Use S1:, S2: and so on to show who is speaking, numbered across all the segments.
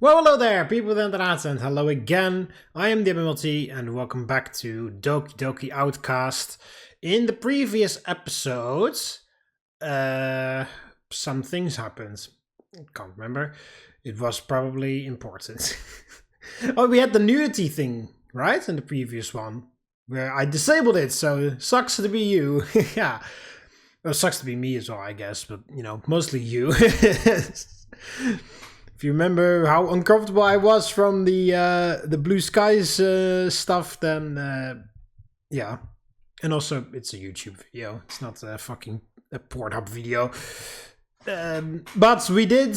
S1: Well, hello there, people with internet, and hello again. I am TheMBmulti, and welcome back to Doki Doki Outcast. In the previous episodes, some things happened. Can't remember. It was probably important. Oh, we had the nudity thing, right? In the previous one, where I disabled it, so sucks to be you. Yeah. Well, sucks to be me as well, I guess, but, you know, mostly you. If you remember how uncomfortable I was from the blue skies stuff, then yeah. And also, it's a YouTube video. It's not a fucking Pornhub video. But we did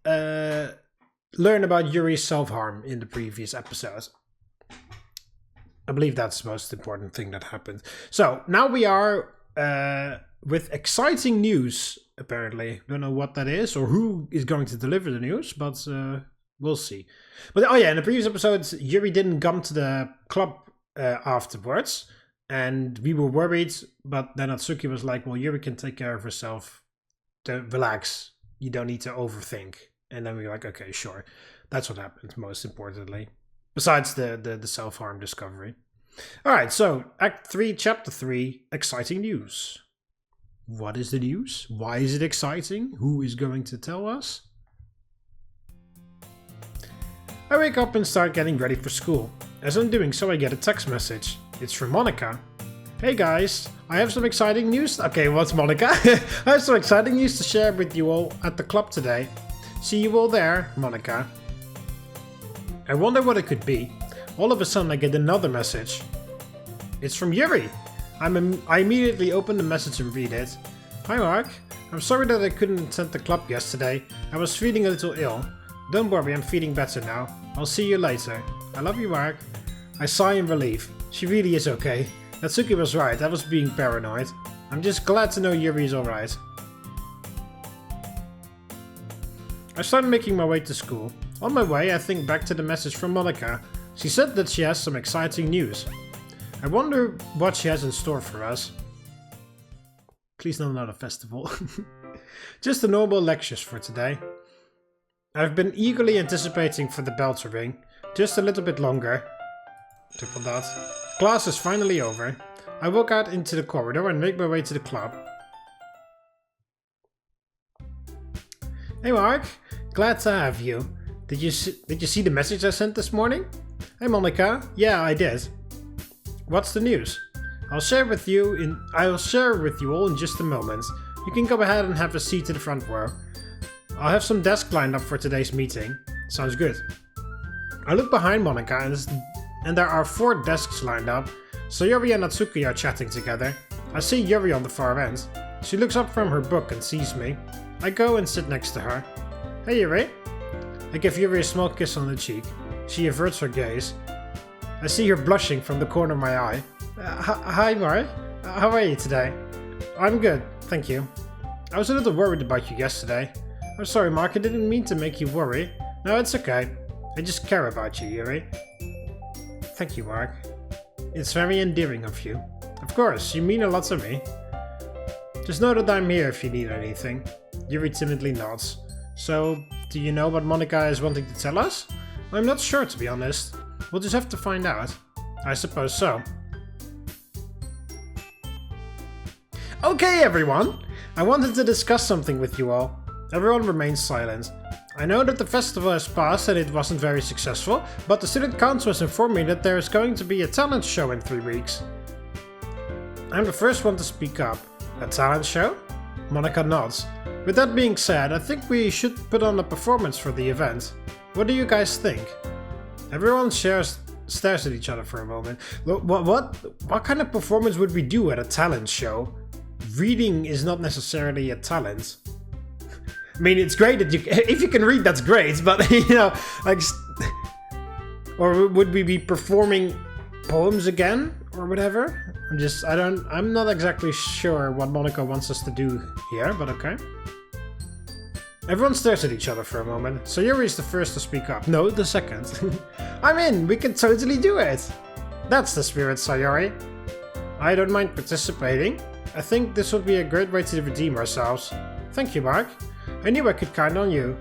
S1: learn about Yuri's self-harm in the previous episode. I believe that's the most important thing that happened. So, now we are with exciting news. Apparently, don't know what that is or who is going to deliver the news, but we'll see. But oh yeah, in the previous episode, Yuri didn't come to the club afterwards, and we were worried. But then Natsuki was like, "Well, Yuri can take care of herself. Relax. You don't need to overthink." And then we were like, "Okay, sure." That's what happened. Most importantly, besides the self-harm discovery. All right, so Act 3, Chapter 3, exciting news. What is the news? Why is it exciting? Who is going to tell us? I wake up and start getting ready for school. As I'm doing so, I get a text message. It's from Monica. Hey guys, I have some exciting news. Okay, what's Monica? I have some exciting news to share with you all at the club today. See you all there, Monica. I wonder what it could be. All of a sudden I get another message. It's from Yuri. I immediately open the message and read it. Hi Mark, I'm sorry that I couldn't attend the club yesterday. I was feeling a little ill. Don't worry, I'm feeling better now. I'll see you later. I love you, Mark. I sigh in relief. She really is okay. Natsuki was right, I was being paranoid. I'm just glad to know Yuri is alright. I started making my way to school. On my way, I think back to the message from Monica. She said that she has some exciting news. I wonder what she has in store for us. Please not another festival. Just the normal lectures for today. I've been eagerly anticipating for the bell to ring. Just a little bit longer. Triple dot. Class is finally over. I walk out into the corridor and make my way to the club. Hey Mark, glad to have you. Did you see the message I sent this morning? Hey Monica, yeah I did. What's the news? I'll share with you all in just a moment. You can go ahead and have a seat in the front row. I'll have some desks lined up for today's meeting. Sounds good. I look behind Monica and there are 4 desks lined up. So Yuri and Natsuki are chatting together. I see Yuri on the far end. She looks up from her book and sees me. I go and sit next to her. Hey Yuri. I give Yuri a small kiss on the cheek. She averts her gaze. I see her blushing from the corner of my eye. Hi Mark, how are you today? I'm good, thank you. I was a little worried about you yesterday. I'm sorry Mark, I didn't mean to make you worry. No, it's okay. I just care about you, Yuri. Thank you, Mark. It's very endearing of you. Of course, you mean a lot to me. Just know that I'm here if you need anything. Yuri timidly nods. So, do you know what Monica is wanting to tell us? I'm not sure, to be honest. We'll just have to find out. I suppose so. Okay, everyone! I wanted to discuss something with you all. Everyone remains silent. I know that the festival has passed and it wasn't very successful, but the student council has informed me that there is going to be a talent show in 3 weeks. I'm the first one to speak up. A talent show? Monica nods. With that being said, I think we should put on a performance for the event. What do you guys think? Everyone stares at each other for a moment. What kind of performance would we do at a talent show? Reading is not necessarily a talent. I mean, it's great that if you can read, that's great, but you know, like, or would we be performing poems again or whatever? I'm not exactly sure what Monica wants us to do here, but okay. Everyone stares at each other for a moment, so Yuri is the first to speak up. No, the second. I'm in, we can totally do it! That's the spirit, Sayori. I don't mind participating. I think this would be a great way to redeem ourselves. Thank you, Mark. I knew I could count on you.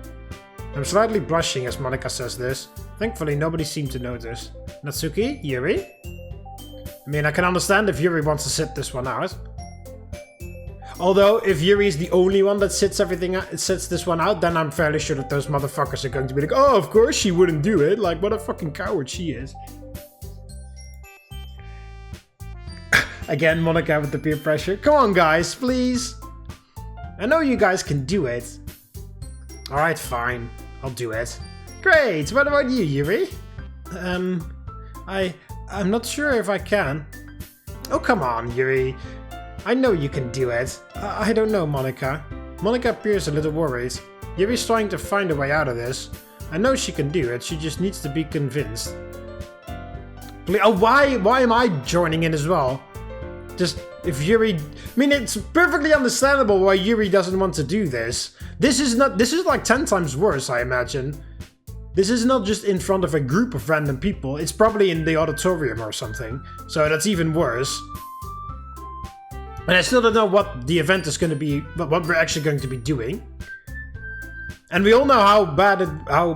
S1: I'm slightly blushing as Monika says this. Thankfully, nobody seemed to notice. Natsuki? Yuri? I mean, I can understand if Yuri wants to sit this one out. Although, if Yuri is the only one that sits this one out, then I'm fairly sure that those motherfuckers are going to be like, oh, of course she wouldn't do it. Like, what a fucking coward she is. Again, Monika with the peer pressure. Come on, guys, please. I know you guys can do it. Alright, fine. I'll do it. Great! What about you, Yuri? I'm not sure if I can. Oh, come on, Yuri. I know you can do it. I don't know, Monika. Monika appears a little worried. Yuri's trying to find a way out of this. I know she can do it, she just needs to be convinced. Oh, why am I joining in as well? Just, if Yuri... I mean, it's perfectly understandable why Yuri doesn't want to do this. This is like 10 times worse, I imagine. This is not just in front of a group of random people, it's probably in the auditorium or something. So that's even worse. And I still don't know what the event is going to be, what we're actually going to be doing. And we all know how bad how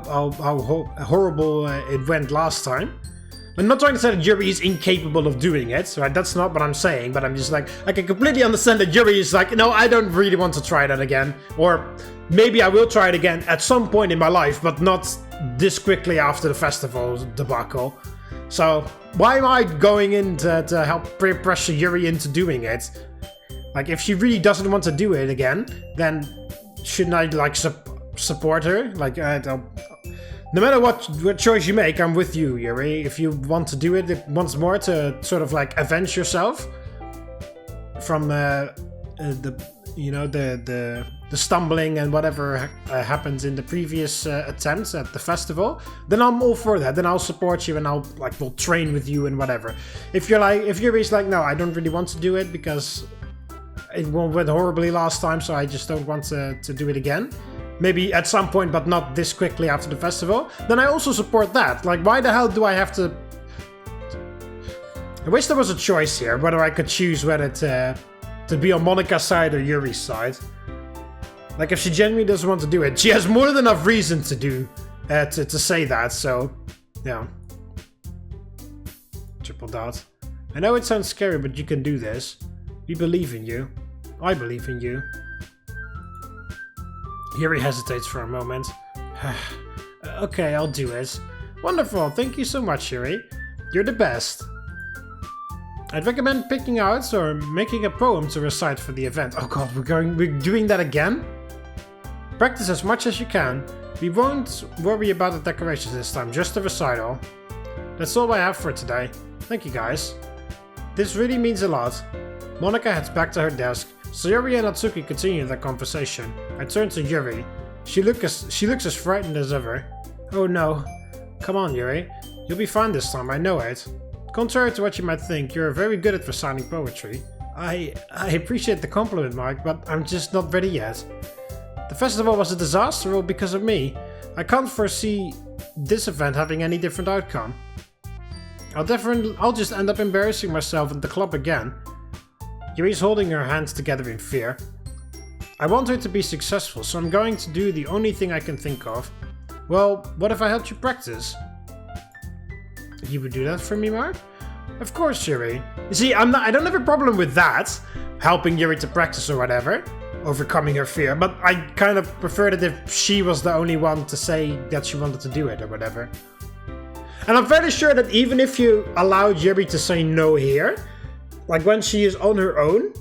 S1: horrible it went last time. I'm not trying to say that Yuri is incapable of doing it, right? That's not what I'm saying, but I'm just like, I can completely understand that Yuri is like, no, I don't really want to try that again. Or maybe I will try it again at some point in my life, but not this quickly after the festival debacle. So why am I going in to help peer pressure Yuri into doing it? Like, if she really doesn't want to do it again, then shouldn't I, like, support her? Like, no matter what choice you make, I'm with you, Yuri. If you want to do it once more to sort of, like, avenge yourself from the stumbling and whatever happens in the previous attempts at the festival, then I'm all for that. Then I'll support you and we'll train with you and whatever. If Yuri's like, no, I don't really want to do it because it went horribly last time, so I just don't want to do it again. Maybe at some point, but not this quickly after the festival. Then I also support that. Like, why the hell do I have to... I wish there was a choice here, whether I could choose whether to be on Monika's side or Yuri's side. Like, if she genuinely doesn't want to do it, she has more than enough reason to do, to say that, so, yeah. Triple dot. I know it sounds scary, but you can do this. We believe in you. I believe in you. Yuri hesitates for a moment. Okay, I'll do it. Wonderful, thank you so much, Yuri. You're the best. I'd recommend picking out or making a poem to recite for the event. Oh god, we're doing that again? Practice as much as you can. We won't worry about the decorations this time, just the recital. That's all I have for today. Thank you guys. This really means a lot. Monika heads back to her desk, so Yuri and Natsuki continue their conversation. I turn to Yuri. She looks as frightened as ever. Oh no. Come on, Yuri. You'll be fine this time, I know it. Contrary to what you might think, you're very good at reciting poetry. I appreciate the compliment, Mark, but I'm just not ready yet. The festival was a disaster all because of me. I can't foresee this event having any different outcome. I'll just end up embarrassing myself at the club again. Yuri's holding her hands together in fear. I want her to be successful, so I'm going to do the only thing I can think of. Well, what if I helped you practice? You would do that for me, Mark? Of course, Yuri. You see, I don't have a problem with that, helping Yuri to practice or whatever, overcoming her fear, but I kind of preferred it if she was the only one to say that she wanted to do it or whatever. And I'm fairly sure that even if you allowed Yuri to say no here, like when she is on her own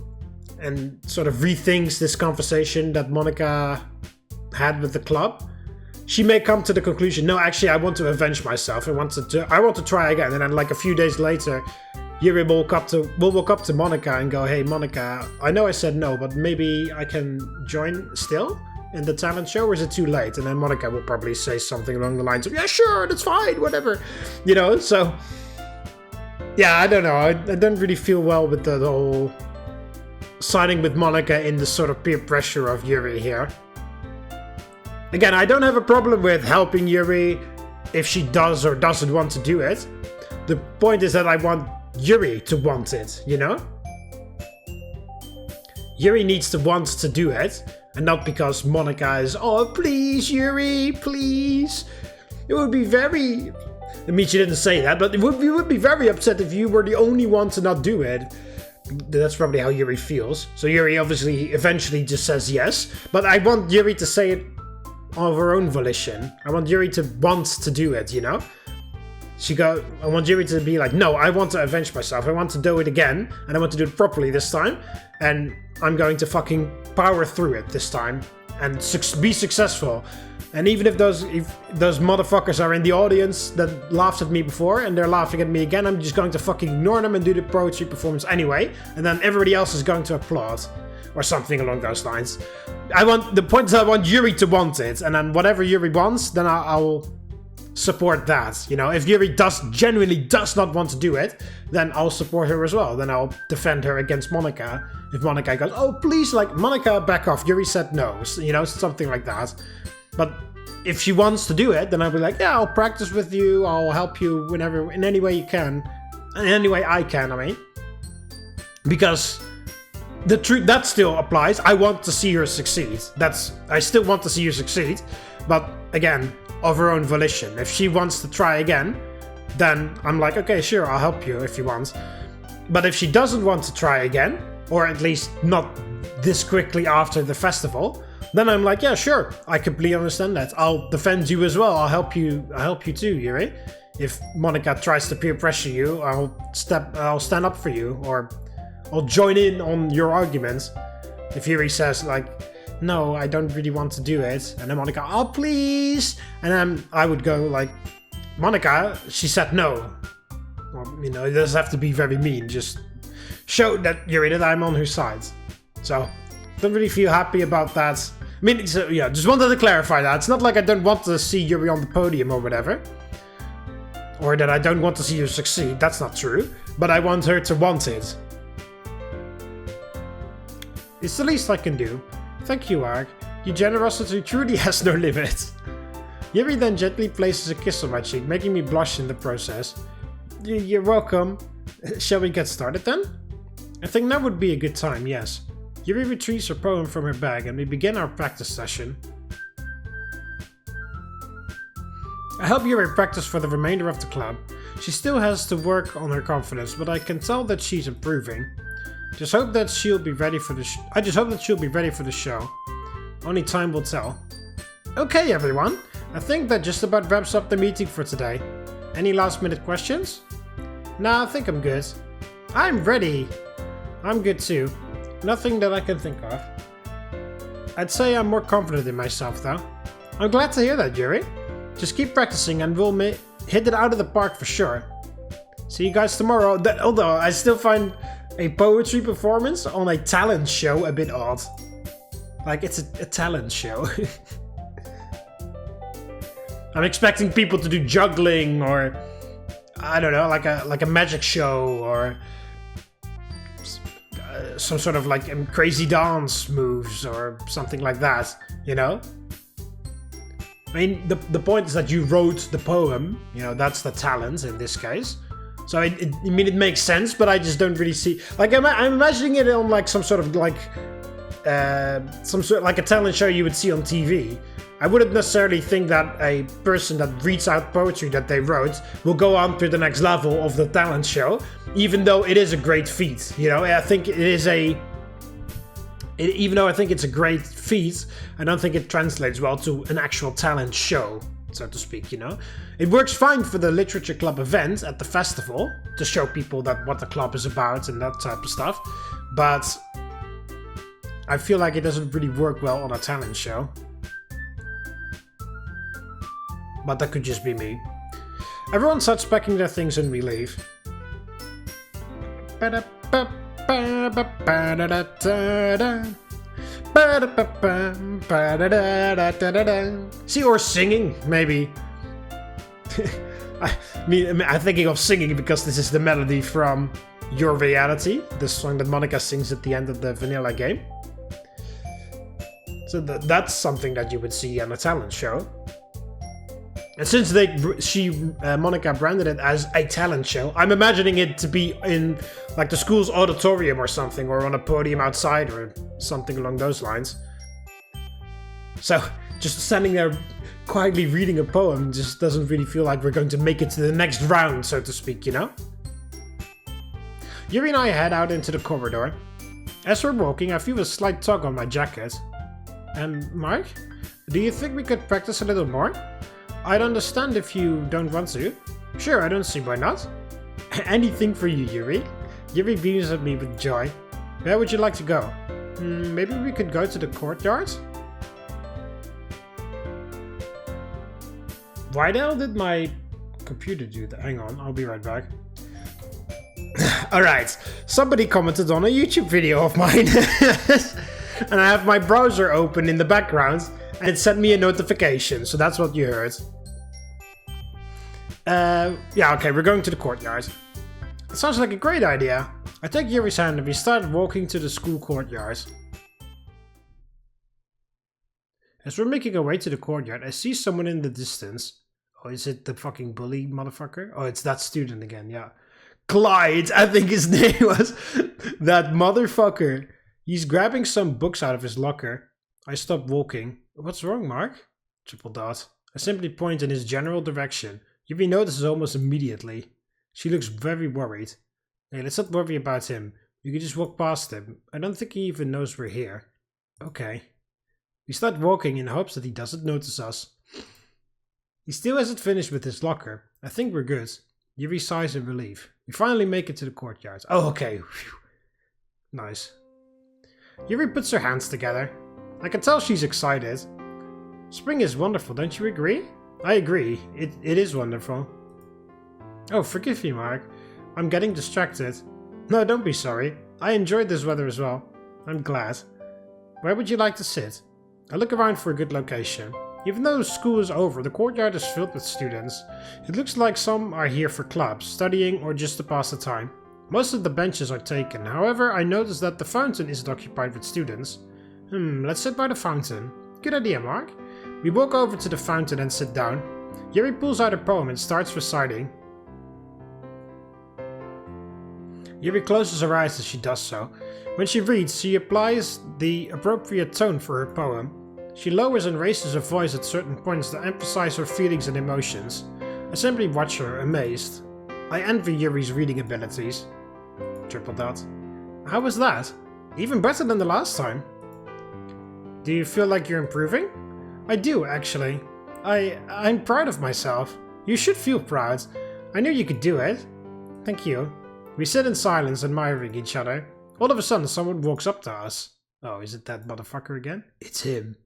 S1: and sort of rethinks this conversation that Monika had with the club, she may come to the conclusion, no, actually, I want to avenge myself. I want to try again. And then, like a few days later, Yuri will walk up to Monika and go, hey, Monika, I know I said no, but maybe I can join still in the talent show, or is it too late? And then Monika will probably say something along the lines of, yeah, sure, that's fine, whatever. You know, so... yeah, I don't know. I don't really feel well with the whole siding with Monika in the sort of peer pressure of Yuri here. Again, I don't have a problem with helping Yuri if she does or doesn't want to do it. The point is that I want Yuri to want it, you know? Yuri needs to want to do it. And not because Monica is, oh, please, Yuri, please. It would be very... I mean, she didn't say that, but we would be very upset if you were the only one to not do it. That's probably how Yuri feels. So Yuri obviously eventually just says yes. But I want Yuri to say it of her own volition. I want Yuri to want to do it, you know? I want Yuri to be like, no, I want to avenge myself. I want to do it again, and I want to do it properly this time. And I'm going to fucking power through it this time and be successful. And even if those motherfuckers are in the audience that laughed at me before and they're laughing at me again, I'm just going to fucking ignore them and do the poetry performance anyway. And then everybody else is going to applaud. Or something along those lines. The point is I want Yuri to want it. And then whatever Yuri wants, then I'll support that. You know, if Yuri genuinely does not want to do it, then I'll support her as well. Then I'll defend her against Monica. If Monica goes, oh, please, like, Monica, back off. Yuri said no. You know, something like that. But if she wants to do it, then I'll be like, yeah, I'll practice with you. I'll help you in any way you can. In any way I can, I mean. Because the truth, that still applies. I want to see her succeed. I still want to see her succeed. But again, of her own volition. If she wants to try again, then I'm like, okay, sure, I'll help you if you want. But if she doesn't want to try again, or at least not this quickly after the festival, then I'm like, yeah, sure, I completely understand that. I'll defend you as well. I'll help you too, Yuri. If Monica tries to peer pressure you, I'll stand up for you, or I'll join in on your arguments. If Yuri says like, no, I don't really want to do it, and then Monica, oh please, and then I would go like, Monica, she said no. Well, you know, it doesn't have to be very mean, just show that Yuri that I'm on her side. So, don't really feel happy about that. I mean, yeah, just wanted to clarify that. It's not like I don't want to see Yuri on the podium or whatever. Or that I don't want to see her succeed, that's not true. But I want her to want it. It's the least I can do. Thank you, Ark. Your generosity truly has no limit. Yuri then gently places a kiss on my cheek, making me blush in the process. You're welcome. Shall we get started then? I think that would be a good time, yes. Yuri retrieves her poem from her bag and we begin our practice session. I help Yuri practice for the remainder of the club. She still has to work on her confidence, but I can tell that she's improving. I just hope that she'll be ready for the show. Only time will tell. Okay, everyone. I think that just about wraps up the meeting for today. Any last minute questions? Nah, I think I'm good. I'm ready. I'm good too. Nothing that I can think of. I'd say I'm more confident in myself though. I'm glad to hear that, Yuri. Just keep practicing and we'll hit it out of the park for sure. See you guys tomorrow. Although I still find a poetry performance on a talent show a bit odd. Like, it's a talent show. I'm expecting people to do juggling or, I don't know, like a magic show or some sort of like crazy dance moves or something like that, you know? I mean, the point is that you wrote the poem, you know, that's the talent in this case. So it makes sense, but I just don't really see, like, I'm imagining it on like some sort of like a talent show you would see on TV. I wouldn't necessarily think that a person that reads out poetry that they wrote will go on to the next level of the talent show, even though it is a great feat. You know, I think it is even though I think it's a great feat, I don't think it translates well to an actual talent show, so to speak, you know. It works fine for the literature club event at the festival to show people what the club is about and that type of stuff, but I feel like it doesn't really work well on a talent show. But that could just be me. Everyone starts packing their things and we leave. See, or singing, maybe. I'm thinking of singing because this is the melody from Your Reality, the song that Monica sings at the end of the vanilla game. So that's something that you would see on a talent show. And since Monica branded it as a talent show, I'm imagining it to be in like the school's auditorium or something, or on a podium outside or something along those lines. So, just standing there quietly reading a poem just doesn't really feel like we're going to make it to the next round, so to speak, you know? Yuri and I head out into the corridor. As we're walking, I feel a slight tug on my jacket. Mark? Do you think we could practice a little more? I'd understand if you don't want to. Sure, I don't see why not. Anything for you, Yuri. Yuri beams at me with joy. Where would you like to go? Maybe we could go to the courtyard? Why the hell did my computer do that? Hang on, I'll be right back. Alright, somebody commented on a YouTube video of mine. And I have my browser open in the background and it sent me a notification, so that's what you heard. Yeah, okay, we're going to the courtyard. It sounds like a great idea. I take Yuri's hand and we start walking to the school courtyard. As we're making our way to the courtyard, I see someone in the distance. Oh, is it the fucking bully motherfucker? Oh, it's that student again, yeah. Clyde, I think his name was. That motherfucker. He's grabbing some books out of his locker. I stop walking. What's wrong, Mark? Triple dot. I simply point in his general direction. Yuri notices almost immediately. She looks very worried. Hey, let's not worry about him. You can just walk past him. I don't think he even knows we're here. Okay. We start walking in hopes that he doesn't notice us. He still hasn't finished with his locker. I think we're good. Yuri sighs in relief. We finally make it to the courtyard. Oh, okay. Whew. Nice. Yuri puts her hands together. I can tell she's excited. Spring is wonderful, don't you agree? I agree. It is wonderful. Oh, forgive me, Mark. I'm getting distracted. No, don't be sorry. I enjoyed this weather as well. I'm glad. Where would you like to sit? I look around for a good location. Even though school is over, the courtyard is filled with students. It looks like some are here for clubs, studying, or just to pass the time. Most of the benches are taken. However, I notice that the fountain isn't occupied with students. Let's sit by the fountain. Good idea, Mark. We walk over to the fountain and sit down. Yuri pulls out a poem and starts reciting. Yuri closes her eyes as she does so. When she reads, she applies the appropriate tone for her poem. She lowers and raises her voice at certain points to emphasize her feelings and emotions. I simply watch her, amazed. I envy Yuri's reading abilities. Triple dot. How was that? Even better than the last time. Do you feel like you're improving? I do, actually. I'm proud of myself. You should feel proud. I knew you could do it. Thank you. We sit in silence, admiring each other. All of a sudden, someone walks up to us. Oh, is it that motherfucker again? It's him.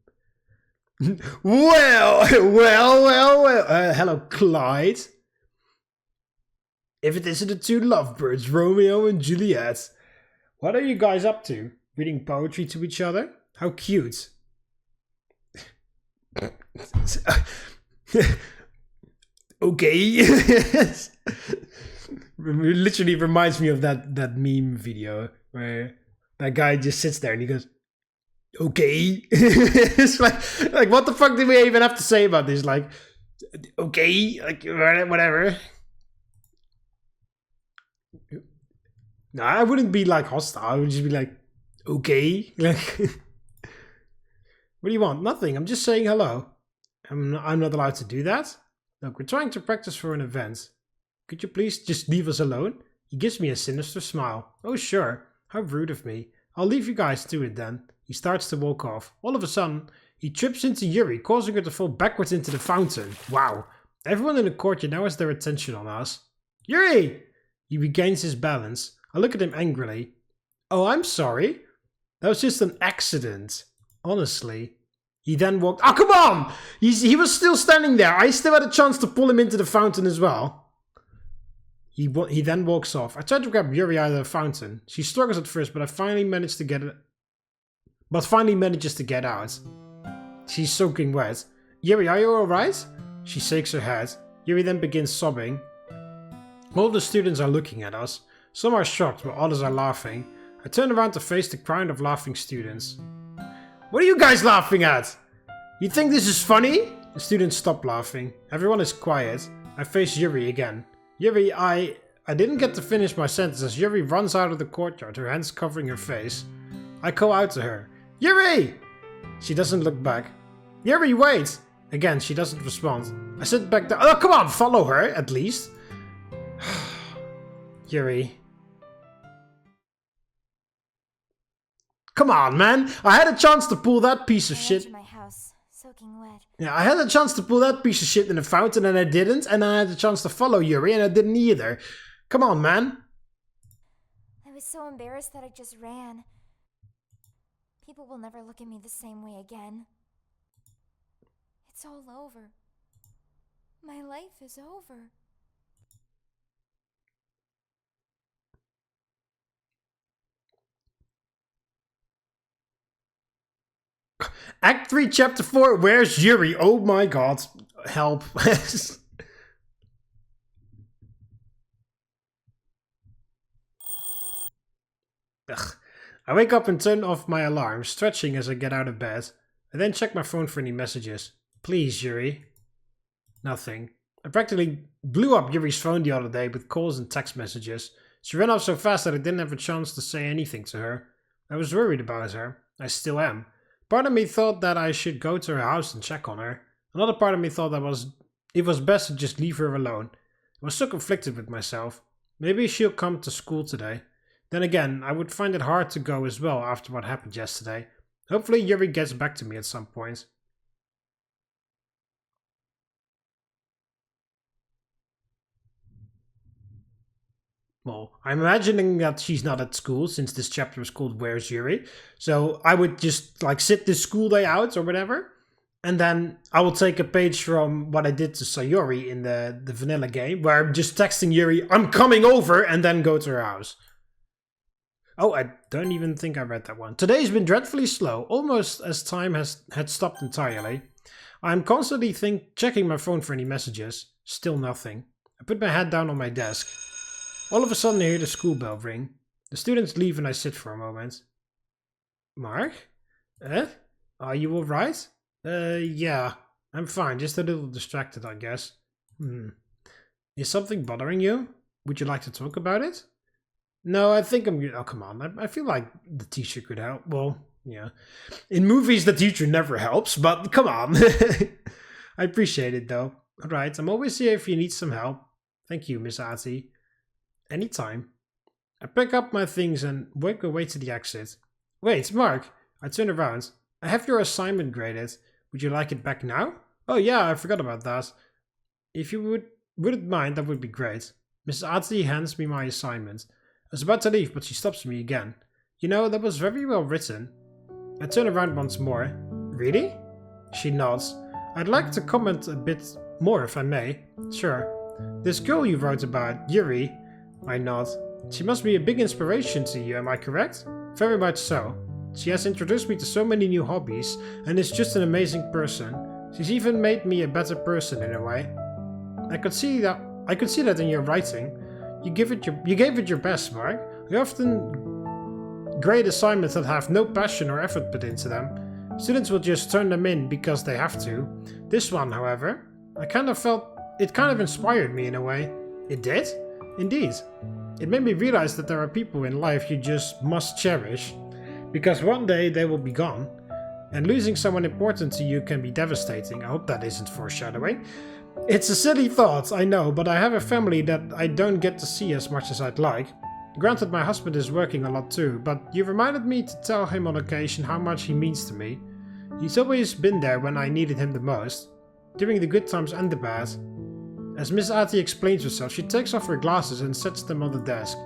S1: Well. Hello, Clyde. If it isn't the two lovebirds, Romeo and Juliet. What are you guys up to? Reading poetry to each other? How cute. Okay. It literally reminds me of that meme video where that guy just sits there and he goes, okay. It's like what the fuck did we even have to say about this? Like, okay, like whatever. No, I wouldn't be like hostile. I would just be like, okay. Like, what do you want? Nothing. I'm just saying hello. I'm not allowed to do that. Look, we're trying to practice for an event. Could you please just leave us alone? He gives me a sinister smile. Oh, sure. How rude of me. I'll leave you guys to it then. He starts to walk off. All of a sudden, he trips into Yuri, causing her to fall backwards into the fountain. Wow. Everyone in the courtyard now has their attention on us. Yuri! He regains his balance. I look at him angrily. Oh, I'm sorry. That was just an accident. Honestly. He then walked... Oh, come on! He was still standing there. I still had a chance to pull him into the fountain as well. He then walks off. I try to grab Yuri out of the fountain. She struggles at first, but finally manages to get out. She's soaking wet. Yuri, are you alright? She shakes her head. Yuri then begins sobbing. All the students are looking at us. Some are shocked, while others are laughing. I turn around to face the crowd of laughing students. What are you guys laughing at? You think this is funny? The students stop laughing. Everyone is quiet. I face Yuri again. Yuri, I didn't get to finish my sentence as Yuri runs out of the courtyard, her hands covering her face. I call out to her. Yuri! She doesn't look back. Yuri, wait! Again, she doesn't respond. I sit back down. Oh, come on, follow her, at least. Yuri. Come on, man! I had a chance to pull that piece of shit.
S2: My house, soaking wet.
S1: Yeah, I had a chance to pull that piece of shit in the fountain and I didn't, and I had a chance to follow Yuri and I didn't either. Come on, man.
S2: I was so embarrassed that I just ran. People will never look at me the same way again. It's all over. My life is over.
S1: Act 3, Chapter 4, where's Yuri? Oh my god. Help. Ugh. I wake up and turn off my alarm, stretching as I get out of bed. I then check my phone for any messages. Please, Yuri. Nothing. I practically blew up Yuri's phone the other day with calls and text messages. She ran off so fast that I didn't have a chance to say anything to her. I was worried about her. I still am. Part of me thought that I should go to her house and check on her. Another part of me thought that it was best to just leave her alone. I was so conflicted with myself. Maybe she'll come to school today. Then again, I would find it hard to go as well after what happened yesterday. Hopefully Yuri gets back to me at some point. Well, I'm imagining that she's not at school since this chapter is called Where's Yuri. So I would just like sit this school day out or whatever. And then I will take a page from what I did to Sayori in the vanilla game, where I'm just texting Yuri, I'm coming over, and then go to her house. Oh, I don't even think I read that one. Today's been dreadfully slow, almost as time had stopped entirely. I'm constantly checking my phone for any messages. Still nothing. I put my head down on my desk. All of a sudden I hear the school bell ring. The students leave and I sit for a moment. Mark? Are you alright? Yeah. I'm fine, just a little distracted, I guess. Is something bothering you? Would you like to talk about it? No, I think I'm good. Oh, come on. I feel like the teacher could help. Well, yeah. In movies, the teacher never helps, but come on. I appreciate it, though. Alright, I'm always here if you need some help. Thank you, Miss Artie. Anytime. I pick up my things and work my way to the exit. Wait, Mark. I turn around. I have your assignment graded. Would you like it back now? Oh yeah, I forgot about that. If you wouldn't mind, that would be great. Mrs. Artie hands me my assignment. I was about to leave, but she stops me again. You know, that was very well written. I turn around once more. Really? She nods. I'd like to comment a bit more if I may. Sure. This girl you wrote about, Yuri. I nod. She must be a big inspiration to you, am I correct? Very much so. She has introduced me to so many new hobbies and is just an amazing person. She's even made me a better person in a way. I could see that in your writing. You gave it your best, Mark. You often grade assignments that have no passion or effort put into them. Students will just turn them in because they have to. This one, however, I kind of felt it kind of inspired me in a way. It did? Indeed. It made me realize that there are people in life you just must cherish, because one day they will be gone, and losing someone important to you can be devastating. I hope that isn't foreshadowing. It's a silly thought, I know, but I have a family that I don't get to see as much as I'd like. Granted, my husband is working a lot too, but you reminded me to tell him on occasion how much he means to me. He's always been there when I needed him the most, during the good times and the bad. As Miss Artie explains herself, she takes off her glasses and sets them on the desk.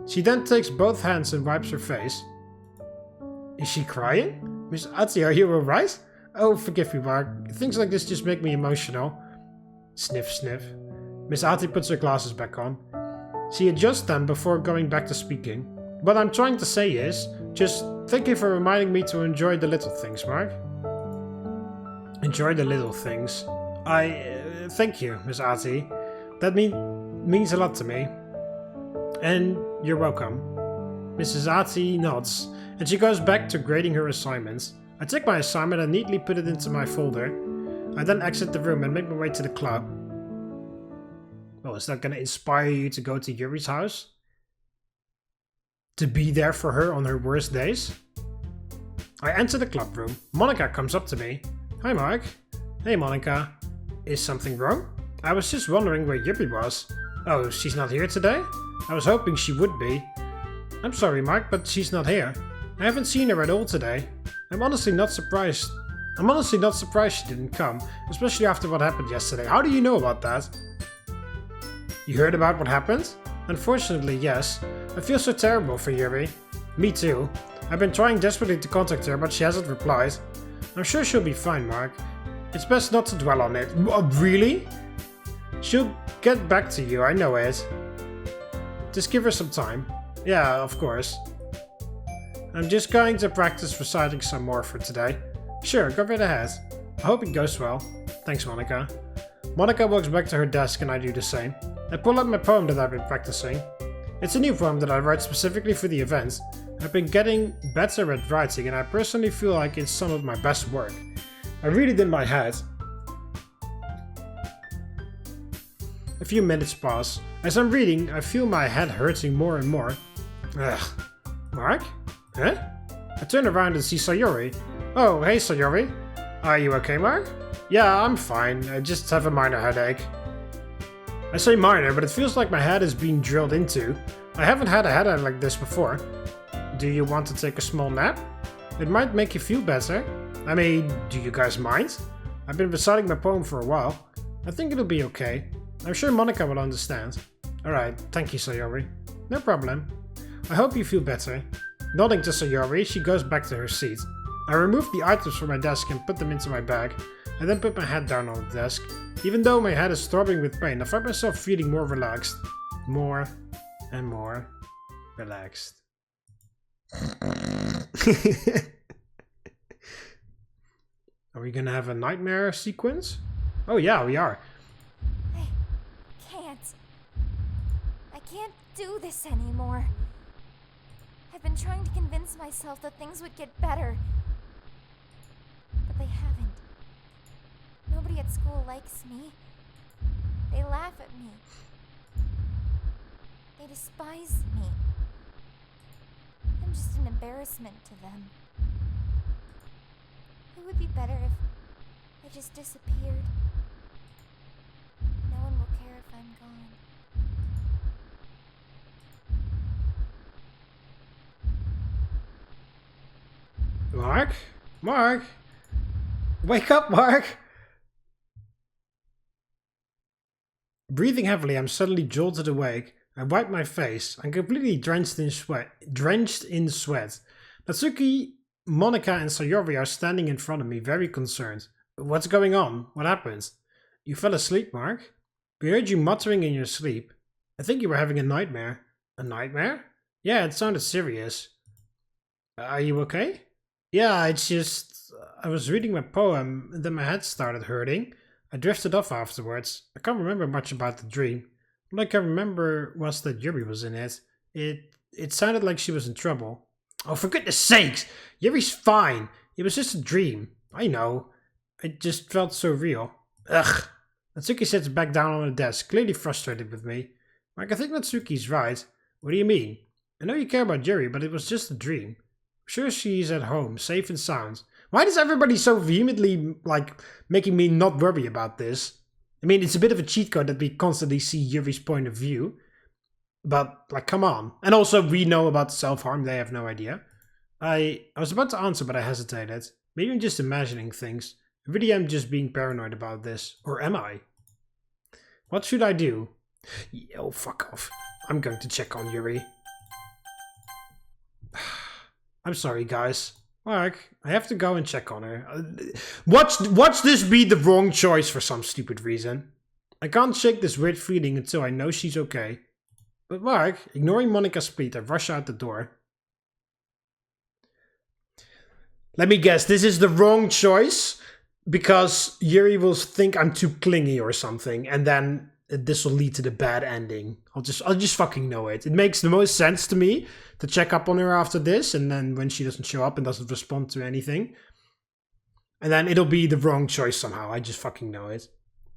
S1: She then takes both hands and wipes her face. Is she crying? Miss Artie, are you alright? Oh, forgive me, Mark. Things like this just make me emotional. Sniff, sniff. Miss Artie puts her glasses back on. She adjusts them before going back to speaking. What I'm trying to say is, just thank you for reminding me to enjoy the little things, Mark. Enjoy the little things. Thank you, Miss Artie. That means a lot to me. And you're welcome. Mrs. Artie nods, and she goes back to grading her assignments. I take my assignment and neatly put it into my folder. I then exit the room and make my way to the club. Well, is that gonna inspire you to go to Yuri's house? To be there for her on her worst days? I enter the club room. Monica comes up to me. Hi, Mark. Hey, Monica. Is something wrong? I was just wondering where Yuri was. Oh, she's not here today? I was hoping she would be. I'm sorry, Mark, but she's not here. I haven't seen her at all today. I'm honestly not surprised she didn't come, especially after what happened yesterday. How do you know about that? You heard about what happened? Unfortunately, yes. I feel so terrible for Yuri. Me too. I've been trying desperately to contact her, but she hasn't replied. I'm sure she'll be fine, Mark. It's best not to dwell on it. Really? She'll get back to you, I know it. Just give her some time. Yeah, of course. I'm just going to practice reciting some more for today. Sure, go right ahead. I hope it goes well. Thanks, Monica. Monica walks back to her desk and I do the same. I pull out my poem that I've been practicing. It's a new poem that I write specifically for the event. I've been getting better at writing and I personally feel like it's some of my best work. I read it in my head. A few minutes pass. As I'm reading, I feel my head hurting more and more. Ugh. Mark? Huh? I turn around and see Sayori. Oh, hey Sayori. Are you okay, Mark? Yeah, I'm fine. I just have a minor headache. I say minor, but it feels like my head is being drilled into. I haven't had a headache like this before. Do you want to take a small nap? It might make you feel better. I mean, do you guys mind? I've been reciting my poem for a while. I think it'll be okay. I'm sure Monica will understand. Alright, thank you, Sayori. No problem. I hope you feel better. Nodding to Sayori, she goes back to her seat. I remove the items from my desk and put them into my bag. I then put my head down on the desk. Even though my head is throbbing with pain, I find myself feeling more relaxed. More and more relaxed. Are we gonna have a nightmare sequence? Oh yeah, we are.
S2: I can't do this anymore. I've been trying to convince myself that things would get better. But they haven't. Nobody at school likes me. They laugh at me. They despise me. I'm just an embarrassment to them. It would be better if I just disappeared. No one will care if I'm gone.
S1: Mark? Mark? Wake up, Mark! Breathing heavily, I'm suddenly jolted awake. I wipe my face. I'm completely drenched in sweat. Natsuki, Monica and Sayori are standing in front of me, very concerned. What's going on? What happened? You fell asleep, Mark? We heard you muttering in your sleep. I think you were having a nightmare. A nightmare? Yeah, it sounded serious. Are you okay? Yeah, it's just... I was reading my poem, and then my head started hurting. I drifted off afterwards. I can't remember much about the dream. All I can remember was that Yuri was in it. It sounded like she was in trouble. Oh, for goodness sakes! Yuri's fine! It was just a dream. I know. It just felt so real. Ugh. Natsuki sits back down on the desk, clearly frustrated with me. Like, I think Natsuki's right. What do you mean? I know you care about Yuri, but it was just a dream. I'm sure she's at home, safe and sound. Why does everybody so vehemently, making me not worry about this? I mean, it's a bit of a cheat code that we constantly see Yuri's point of view. But, come on. And also, we know about self-harm, they have no idea. I was about to answer, but I hesitated. Maybe I'm just imagining things. I really am just being paranoid about this. Or am I? What should I do? Oh, fuck off. I'm going to check on Yuri. I'm sorry, guys. Mark, I have to go and check on her. Watch this be the wrong choice for some stupid reason. I can't shake this weird feeling until I know she's okay. But Mark, ignoring Monica's plea, I rush out the door. Let me guess, this is the wrong choice? Because Yuri will think I'm too clingy or something, and then this will lead to the bad ending. I'll just fucking know it. It makes the most sense to me to check up on her after this, and then when she doesn't show up and doesn't respond to anything, and then it'll be the wrong choice somehow. I just fucking know it.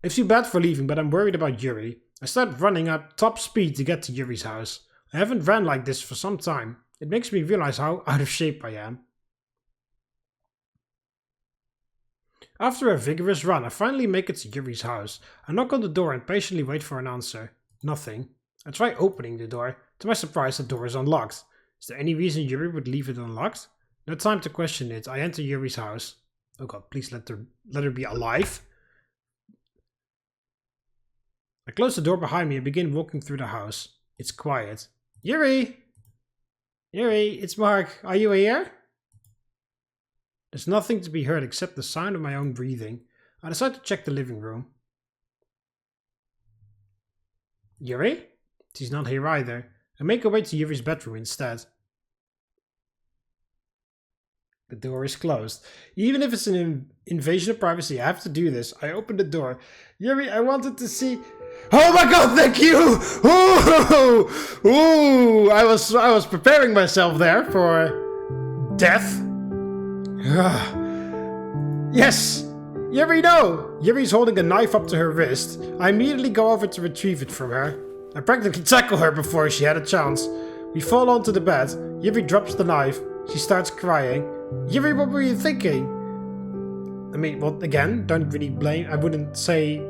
S1: I feel bad for leaving, but I'm worried about Yuri. I start running at top speed to get to Yuri's house. I haven't ran like this for some time. It makes me realize how out of shape I am. After a vigorous run, I finally make it to Yuri's house. I knock on the door and patiently wait for an answer. Nothing. I try opening the door. To my surprise, the door is unlocked. Is there any reason Yuri would leave it unlocked? No time to question it. I enter Yuri's house. Oh god, please let her be alive. I close the door behind me and begin walking through the house. It's quiet. Yuri! Yuri, it's Mark. Are you here? There's nothing to be heard except the sound of my own breathing. I decide to check the living room. Yuri? She's not here either. I make my way to Yuri's bedroom instead. The door is closed. Even if it's an invasion of privacy, I have to do this. I open the door. Yuri, I wanted to see... Oh my god, thank you! Ooh! Ooh! I was preparing myself there for... death. Yes! Yuri, no! Yuri's holding a knife up to her wrist. I immediately go over to retrieve it from her. I practically tackle her before she had a chance. We fall onto the bed. Yuri drops the knife. She starts crying. Yuri, what were you thinking? I mean, well, again, don't really blame... I wouldn't say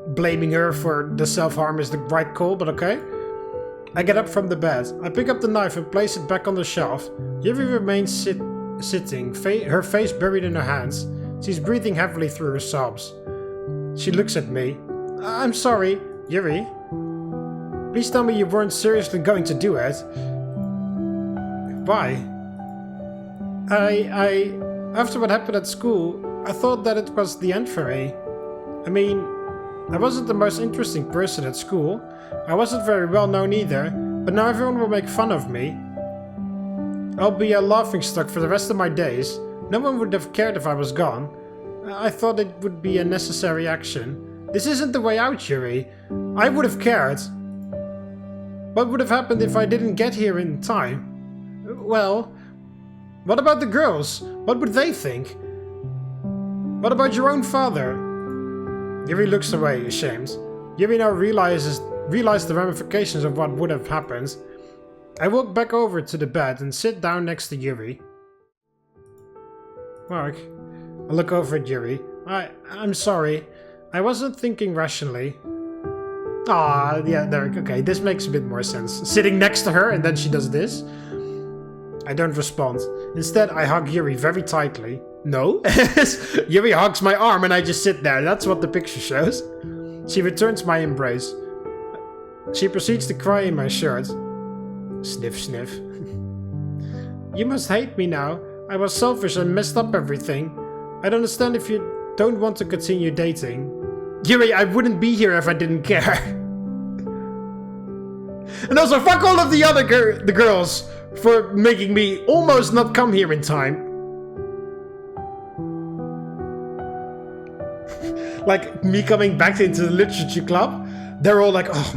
S1: blaming her for the self-harm is the right call, but okay. I get up from the bed. I pick up the knife and place it back on the shelf. Yuri remains sitting, her face buried in her hands. She's breathing heavily through her sobs. She looks at me. I'm sorry, Yuri. Please tell me you weren't seriously going to do it. Why? After what happened at school, I thought that it was the end for me. I mean, I wasn't the most interesting person at school. I wasn't very well known either, but now everyone will make fun of me. I'll be a laughingstock for the rest of my days. No one would have cared if I was gone. I thought it would be a necessary action. This isn't the way out, Yuri. I would have cared. What would have happened if I didn't get here in time? Well, what about the girls? What would they think? What about your own father? Yuri looks away, ashamed. Yuri now realized the ramifications of what would have happened. I walk back over to the bed and sit down next to Yuri. Mark, I look over at Yuri. I'm sorry. I wasn't thinking rationally. Ah, yeah, there. Okay, this makes a bit more sense. Sitting next to her and then she does this. I don't respond. Instead, I hug Yuri very tightly. No? Yuri hugs my arm and I just sit there. That's what the picture shows. She returns my embrace. She proceeds to cry in my shirt. Sniff, sniff. You must hate me now. I was selfish and messed up everything. I don't understand if you don't want to continue dating. Yuri, I wouldn't be here if I didn't care. And also, fuck all of the other girls for making me almost not come here in time. Like, me coming back into the literature club, they're all like, oh,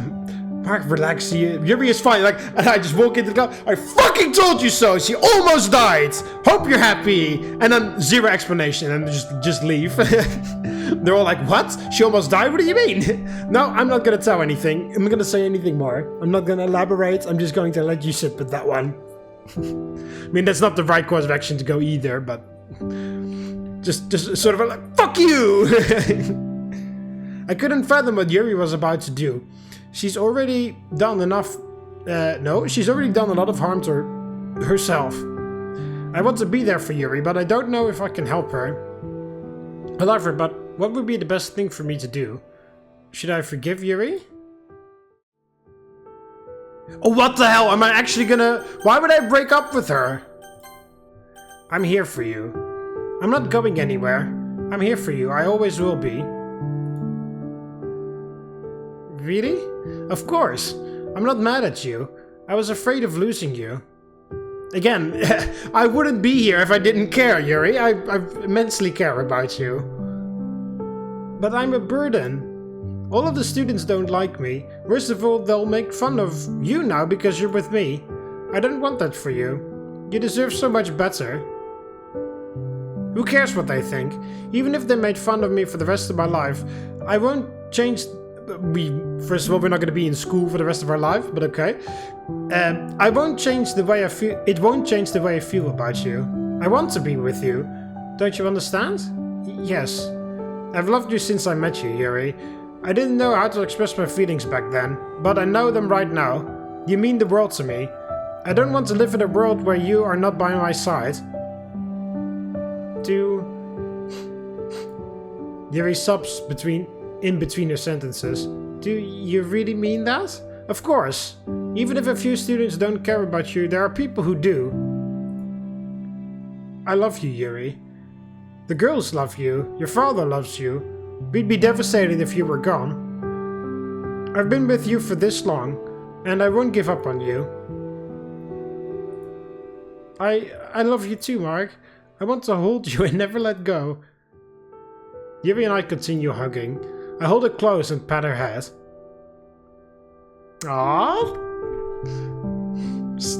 S1: Mark, relax, Yuri is fine. Like, and I just walk into the club, I fucking told you so, she almost died. Hope you're happy. And then zero explanation and just leave. They're all like, what? She almost died? What do you mean? No, I'm not gonna tell anything. I'm not gonna say anything more. I'm not gonna elaborate. I'm just going to let you sit with that one. I mean, that's not the right course of action to go either, but just sort of like, fuck you! I couldn't fathom what Yuri was about to do. She's already done enough... she's already done a lot of harm to herself. I want to be there for Yuri, but I don't know if I can help her. I love her, but what would be the best thing for me to do? Should I forgive Yuri? Oh, what the hell? Am I actually gonna... Why would I break up with her? I'm here for you. I'm not going anywhere. I'm here for you. I always will be. Really? Of course. I'm not mad at you. I was afraid of losing you. Again, I wouldn't be here if I didn't care, Yuri. I immensely care about you. But I'm a burden. All of the students don't like me. Worst of all, they'll make fun of you now because you're with me. I don't want that for you. You deserve so much better. Who cares what they think? Even if they made fun of me for the rest of my life, I won't change... First of all, we're not going to be in school for the rest of our life, but okay. I won't change the way I feel... It won't change the way I feel about you. I want to be with you. Don't you understand? Yes. I've loved you since I met you, Yuri. I didn't know how to express my feelings back then, but I know them right now. You mean the world to me. I don't want to live in a world where you are not by my side. Yuri sobs in between her sentences. Do you really mean that? Of course. Even if a few students don't care about you, there are people who do. I love you, Yuri. The girls love you. Your father loves you. We'd be devastated if you were gone. I've been with you for this long, and I won't give up on you. I love you too, Mark. I want to hold you and never let go. Yuri and I continue hugging. I hold her close and pat her head. Aww.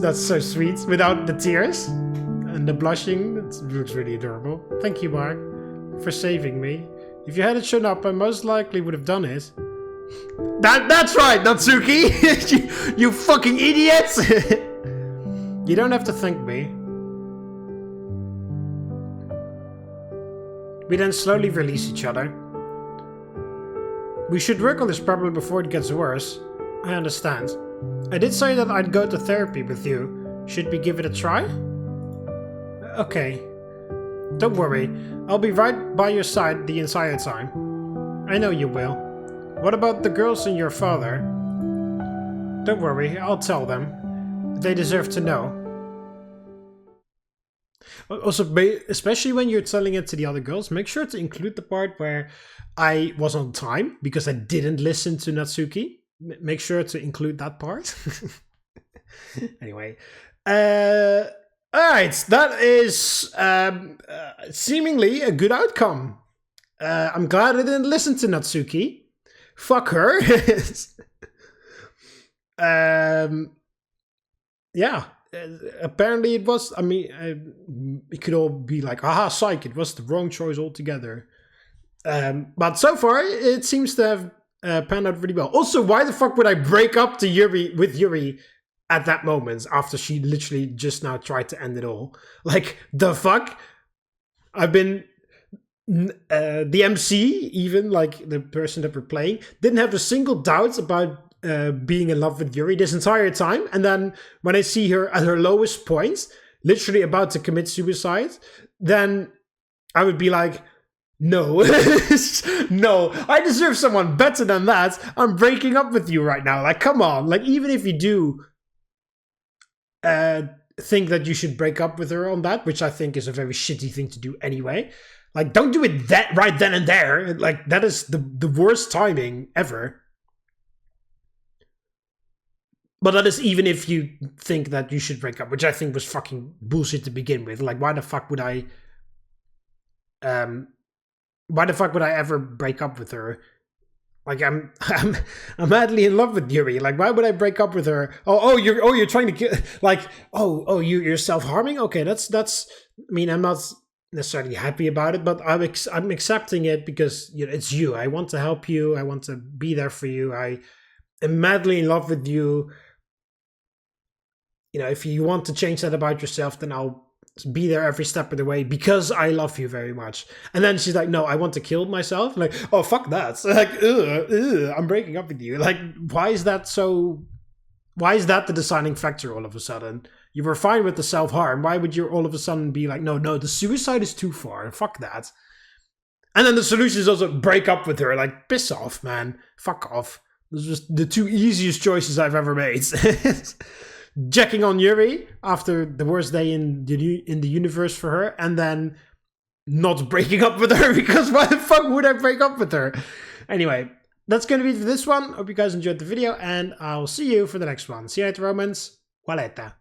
S1: That's so sweet, without the tears. And the blushing, it looks really adorable. Thank you, Mark, for saving me. If you hadn't shown up, I most likely would have done it. That's right, Natsuki! you fucking idiots! You don't have to thank me. We then slowly release each other. We should work on this problem before it gets worse. I understand. I did say that I'd go to therapy with you. Should we give it a try? Okay. Don't worry. I'll be right by your side the entire time. I know you will. What about the girls and your father? Don't worry, I'll tell them. They deserve to know. Also, especially when you're telling it to the other girls, make sure to include the part where I was on time because I didn't listen to Natsuki. Make sure to include that part. Anyway. Alright, that is seemingly a good outcome. I'm glad I didn't listen to Natsuki. Fuck her. Yeah. Apparently it was, I mean, it could all be like, aha, psych, it was the wrong choice altogether. But so far, it seems to have panned out really well. Also, why the fuck would I break up with Yuri at that moment after she literally just now tried to end it all? Like, the fuck? I've been... the MC, even, like, the person that we're playing, didn't have a single doubt about being in love with Yuri this entire time, and then when I see her at her lowest point, literally about to commit suicide, then I would be like, no, no, I deserve someone better than that. I'm breaking up with you right now. Like, come on. Like, even if you do think that you should break up with her on that, which I think is a very shitty thing to do anyway, like, don't do it that right then and there. Like, that is the worst timing ever. But that is even if you think that you should break up, which I think was fucking bullshit to begin with. Like, why the fuck would I ever break up with her? Like, I'm madly in love with Yuri. Like, why would I break up with her? You're trying to kill, like, you're self-harming? Okay, that's I mean, I'm not necessarily happy about it, but I'm accepting it because, you know, it's you. I want to help you. I want to be there for you. I am madly in love with you. You know, if you want to change that about yourself, then I'll be there every step of the way because I love you very much. And then she's like, no, I want to kill myself. Like, oh, fuck that. Like, I'm breaking up with you. Like, why is that the deciding factor all of a sudden? You were fine with the self-harm. Why would you all of a sudden be like, no, the suicide is too far. Fuck that. And then the solution is also break up with her. Like, piss off, man. Fuck off. Those are just the two easiest choices I've ever made. Jacking on Yuri after the worst day in the universe for her, and then not breaking up with her, because why the fuck would I break up with her? Anyway, that's going to be it for this one. Hope you guys enjoyed the video, and I'll see you for the next one. See you later, Romans. Qualeta.